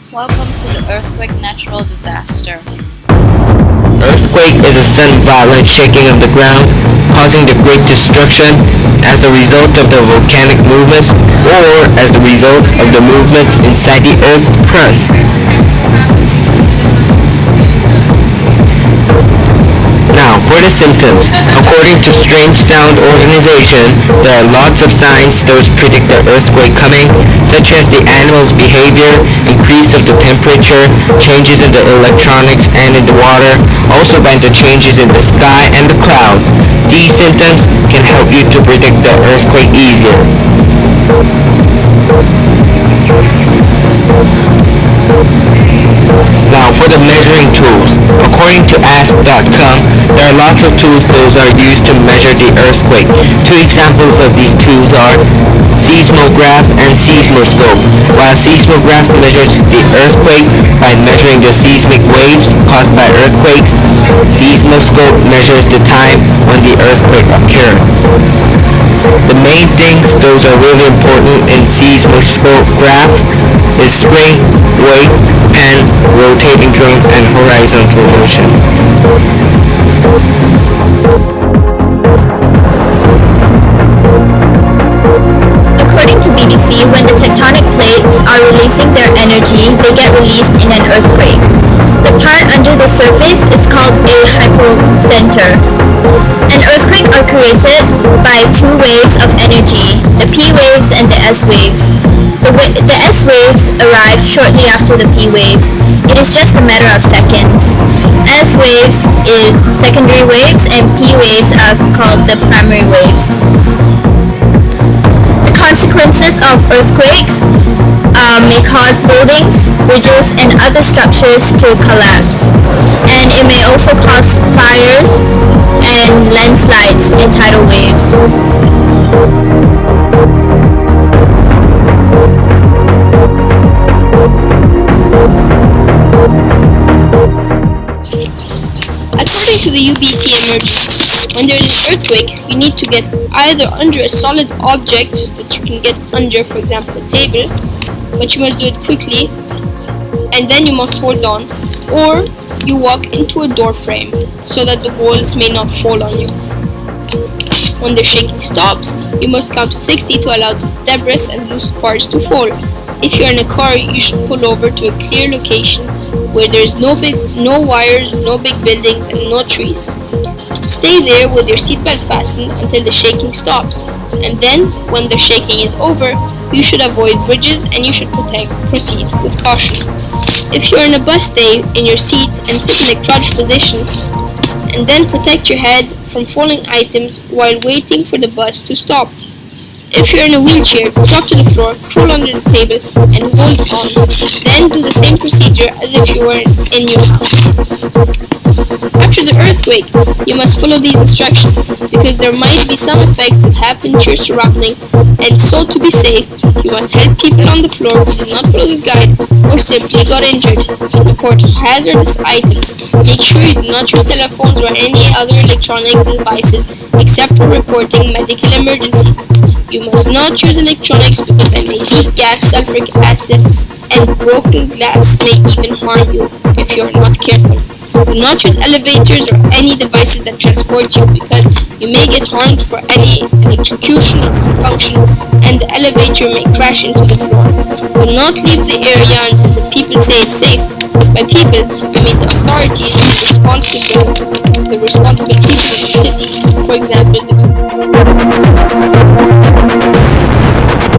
Welcome to the earthquake natural disaster. Earthquake is a sudden violent shaking of the ground, causing the great destruction as a result of the volcanic movements or as the result of the movements inside the Earth's crust. Now, for the symptoms. According to Strange Sound Organization, there are lots of signs those predict the earthquake coming, such as the animal's behavior, increase of the temperature, changes in the electronics and in the water, also by the changes in the sky and the clouds. These symptoms can help you to predict the earthquake easier. Now for the measuring tools. According to ask.com, there are lots of tools those are used to measure the earthquake. Two examples of these tools are seismograph and seismoscope. While seismograph measures the earthquake by measuring the seismic waves caused by earthquakes, seismoscope measures the time when the earthquake occurred. The main things those are really important in seismograph is spring, weight, pen, rotating drum, and horizontal motion. According to BBC, when the tectonic plates are releasing their energy, they get released in an earthquake. The part under the surface is called a hypocenter. An earthquake are created by two waves of energy, the P waves and the S waves. The S waves arrive shortly after the P waves. It is just a matter of seconds. S waves is secondary waves and P waves are called the primary waves. The consequences of earthquake may cause buildings, bridges, and other structures to collapse. And it may also cause fires and landslides in tidal waves. According to the UBC emergency, when there is an earthquake, you need to get either under a solid object that you can get under, for example, a table, but you must do it quickly, and then you must hold on, or you walk into a door frame so that the walls may not fall on you. When the shaking stops, you must count to 60 to allow the debris and loose parts to fall. If you're in a car, you should pull over to a clear location where there's no wires, no big buildings, and no trees. Stay there with your seatbelt fastened until the shaking stops, and then, when the shaking is over, you should avoid bridges and you should proceed with caution. If you're in a bus, stay in your seat and sit in a crouched position, and then protect your head from falling items while waiting for the bus to stop. If you're in a wheelchair, drop to the floor, crawl under the table, and hold on. Then do the same procedure as if you were in your house. After the earthquake, you must follow these instructions because there might be some effects that happen to your surrounding, and so to be safe, you must help people on the floor who did not follow this guide or simply got injured. Report hazardous items. Make sure you do not use telephones or any other electronic devices except for reporting medical emergencies. You must not use electronics because they may leak gas, sulfuric acid, and broken glass may even harm you if you are not careful. Do not use elevators or any devices that transport you because you may get harmed for any electrocution or malfunction and the elevator may crash into the floor. Do not leave the area until the people say it's safe. By people, I mean the authorities, the responsible people in the city, for example, the